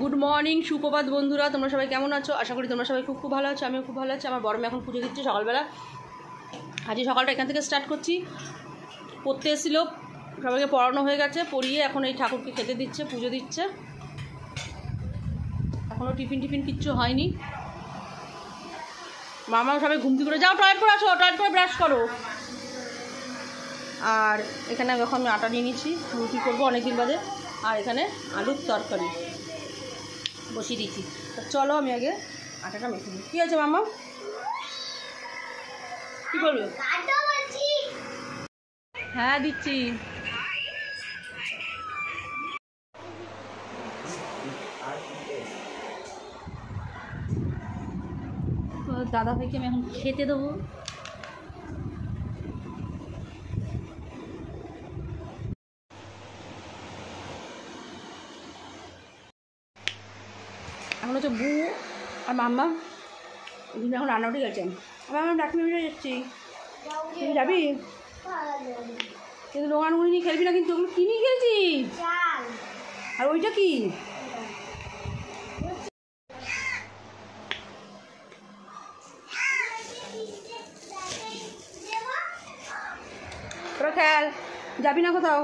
Good morning, সুপ্রভাত বন্ধুরা। তোমরা সবাই কেমন আছো? আশা করি তোমরা সবাই খুব ভালো আছো। আমিও খুব ভালো আছি। আমার বড় মেয়ে এখন পুজো দিচ্ছে সকালবেলা। আজকে সকালটা এখান থেকে স্টার্ট করছি। পড়তে এসেছিলো, সবাইকে পড়ানো হয়ে গেছে, পড়িয়ে এখন এই ঠাকুরকে খেতে দিচ্ছে, পুজো দিচ্ছে। এখনও টিফিন কিচ্ছু হয়নি। মামা সবাই ঘুমতি করে যাও, টয়লেট করে আসো, টয়লেট করে ব্রাশ করো। আর এখানে এখন আমি আটা নিয়ে নিচ্ছি, রুটি করবো অনেকদিন বাদে। আর এখানে আলুর তরকারি বসিয়ে দিচ্ছি। তো চলো আমি আগে আটাটা মেখে দিই। কী আছে মামা, কী করবে? হ্যাঁ দিচ্ছি। দাদা ভাইকে আমি এখন খেতে দেবো। এখন হচ্ছে বউ আর মাম্মা এখন রান্না উঠে গেছেন। আমি আমার ডাক্তার বেরিয়ে যাচ্ছি। তুমি যাবি? কিন্তু দোকানগুলি নিয়ে খেলবি না, কিন্তু ওগুলো কী নিয়ে খেলছি? আর ওইটা কি? তোরা খেল, যাবি না কোথাও?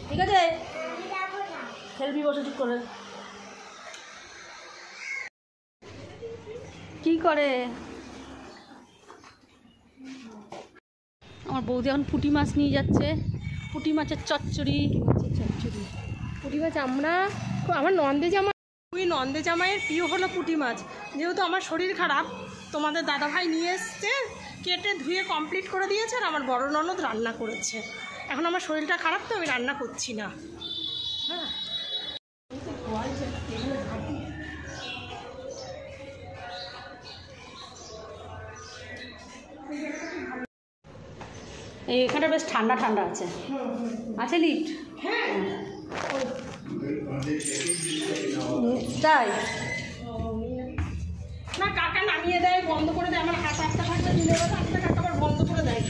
ঠিক আছে, খেলবি বসে চুপ করে। কি করে আমার বৌদি এখন পুঁটি মাছ নিয়ে যাচ্ছে। পুঁটি মাছের চচ্চড়ি। পুঁটি মাছ আমার নন্দে জামাই, ওই নন্দে জামাইয়ের প্রিয় হলো পুঁটি মাছ। যেহেতু আমার শরীর খারাপ, তোমাদের দাদাভাই নিয়ে এসছে, কেটে ধুয়ে কমপ্লিট করে দিয়েছে। আর আমার বড় ননদ রান্না করেছে। এখন আমার শরীরটা খারাপ, তো আমি রান্না করছি না। হ্যাঁ, এখানটা বেশ ঠান্ডা ঠান্ডা আছে। আছে লিফট? হ্যাঁ তাই না, কাকা নামিয়ে দেয়, বন্ধ করে দেয়। আমার হাত আস্তে থাকতে দিলে আস্তে কাকা আবার বন্ধ করে দেয়।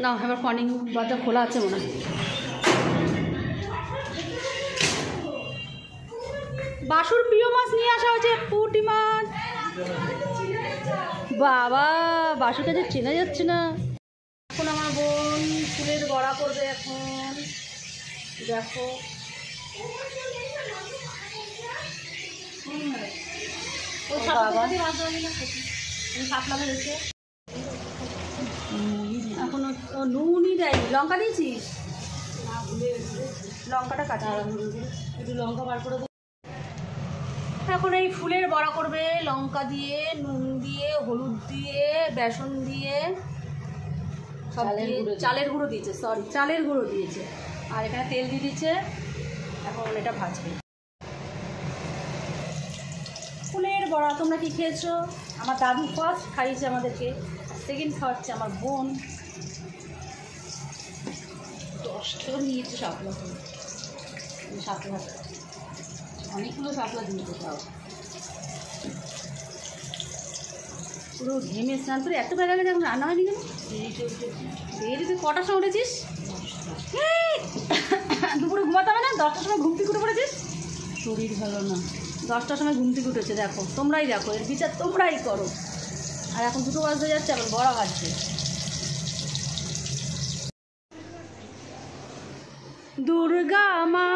না, এবার কর্নিং দরজা খোলা আছে মনে হয়। বাসুর প্রিয় মাছ নিয়ে আসা হয়েছে, পুঁটি মাছ। বাবা, বাসুকে যে চেনা যাচ্ছে না। এখন আমার বোন ফুলের বড়া করবে। এখন দেখো, শাপলা বেরোচ্ছে। এখন নুনই দেয়নি। লঙ্কা দিয়েছিস? লঙ্কাটা কাটা, একটু লঙ্কা বার করে। এখন এই ফুলের বড়া করবে লঙ্কা দিয়ে, নুন দিয়ে, হলুদ দিয়ে, বেসন দিয়ে, সব দিয়ে। চালের গুঁড়ো দিয়েছে, সরি চালের গুঁড়ো দিয়েছে। আর এখানে তেল দিয়ে দিচ্ছে। এখন এটা ভাজবে। ফুলের বড়া তোমরা কি খেয়েছো? আমার দাদু ফার্স্ট খাইয়েছে আমাদেরকে, সেকেন্ড খাওয়াচ্ছে আমার বোন। 10 টাকা নিয়েছে শাপলা করে। শাপলা অনেকগুলো শাপলা দিয়েছে। তাও পুরো ঘেমে স্নান করে এত বেলা গেছে, এখন রান্না হয়নি কেন? তুই কটার সময় উঠেছিস? দুপুরে ঘুমাতে হবে না? 10টার সময় ঘুম থেকে উঠে পড়েছিস। শরীর ভালো না, 10টার সময় ঘুম থেকে উঠেছে। দেখো, তোমরাই দেখো, এর বিচার তোমরাই করো। আর এখন 2টো বাজতে যাচ্ছে, এখন বড়া ভাজছে। দুর্গা মা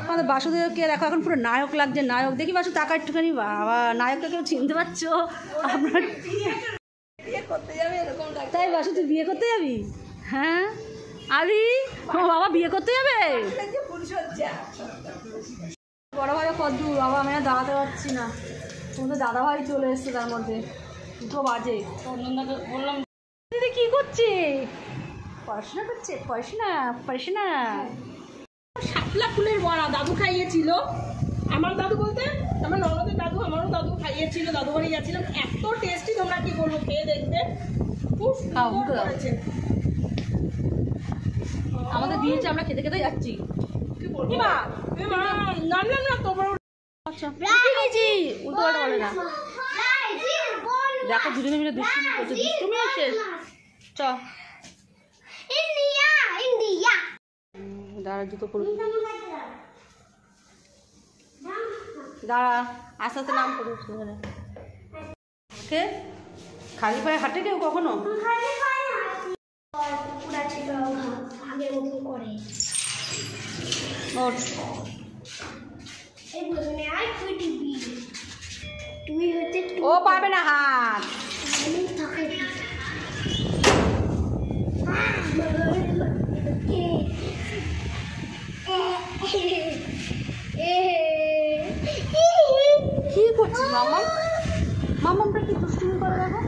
আমাদের বাসুদেবকে দেখো এখন পুরো নায়ক লাগছে। নায়ক দেখি বাসু টাকা একটুখানি। বাবা, নায়কটা কেউ চিনতে পারছো? আপনার বিয়ে করতে যাবে এরকম? তাই বাসু, তুই বিয়ে করতে যাবি? হ্যাঁ আবি, ও বাবা বিয়ে করতে যাবে। বড় ভাই কত দূর বাবা, আমি আর দাঁড়াতে পারছি না। তোমাদের দাদাভাই চলে এসছে, তার মধ্যে 2টো বাজে। বললাম দিদি কী করছে? পড়াশোনা করছে। পড়াশোনা। শাপলা ফুলের বড়া দাদু খাইয়েছিল। আমার দাদু বলতে আমার ননদের দাদু, আমারও দাদু খাইয়েছিল। দাদু বাড়ি যাচ্ছিলাম, এত টেস্টি, তোমরা কি বলবো, খেয়ে দেখবে। খুব সুন্দর করেছে। আমাদের দিয়েছে, আমরা খেতে খেতে যাচ্ছি। নামলাম না তোমার। আচ্ছা, উল্টো পাল্টা বলে না। দেখো দুজনে মিলে দুষ্টুমি করছে, দুষ্টুমি শেষ। চ দাঁড়া, জুতো পড়বি, দাঁড়া, আস্তে আস্তে নাম করে ওকে। খালি পায়ে হাঁটে কেউ কখনো? ও পাবে না হাত। কি করছিস মামা? মামাটা কি দুষ্টুমি করে দেখো।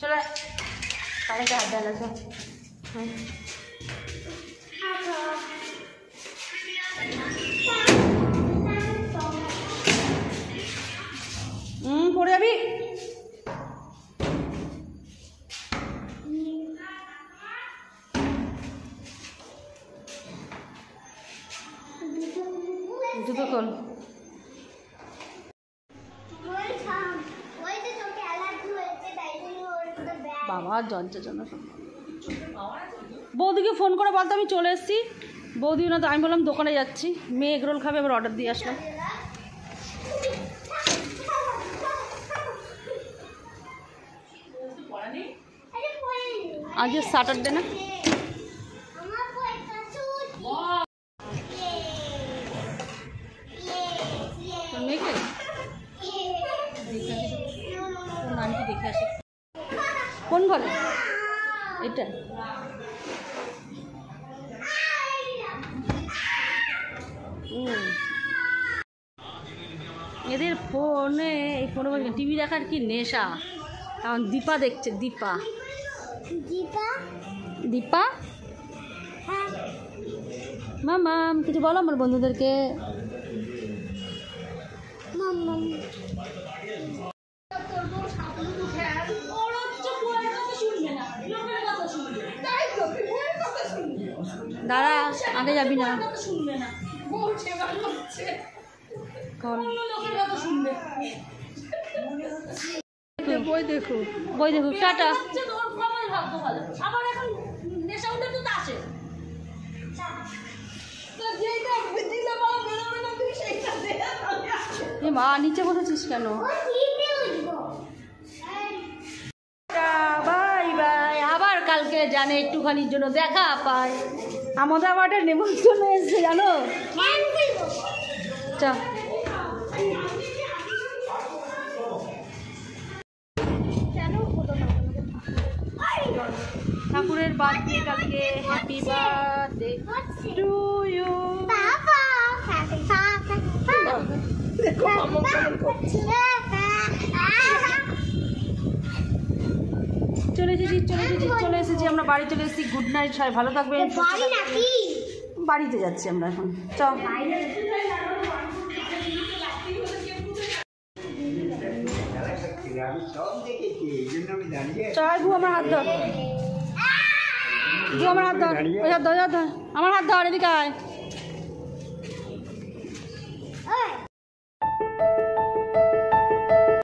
চলো কারেন্টে হাত দেয় না। পড়ে যাবি। জুতো খোল। বাবা যন্ত্রের জন্য বৌদিকে ফোন করে বলতো আমি চলে এসেছি। বৌদি না তো, আমি বললাম দোকানে যাচ্ছি, মেয়ে এগরোল খাবে, এবার অর্ডার দিয়ে আসলাম। আজকে স্যাটারডে না? মেয়েকে নামটি দেখে আসি। কোন ঘরে এটা? এদের ফোনে, এই ফোনে টিভি দেখার কি নেশা। কারণ দীপা দেখছে, দীপা দীপা মামা কিছু বলো আমার বন্ধুদেরকে। দাঁড়া, আগে যাবি না। বই দেখো, বই দেখো, টাটা। মা নিচে বসেছিস কেন? বাই বাই, আবার কালকে জানে একটুখানির জন্য দেখা পায়। আমাদের আবার একটা নেমন্তন্ন এসছে জানো। চা ঠাকুরের বার্থডে কালকে। Happy birthday to you. চলে এসেছি আমরা, বাড়ি চলে এসেছি। গুড নাইট, সবাই ভালো থাকবেন। বাড়িতে যাচ্ছি আমরা এখন। চল চল ভু, আমার হাত ধর, ভু আমার হাত ধর, আমার হাত ধর, এদিকে আয়।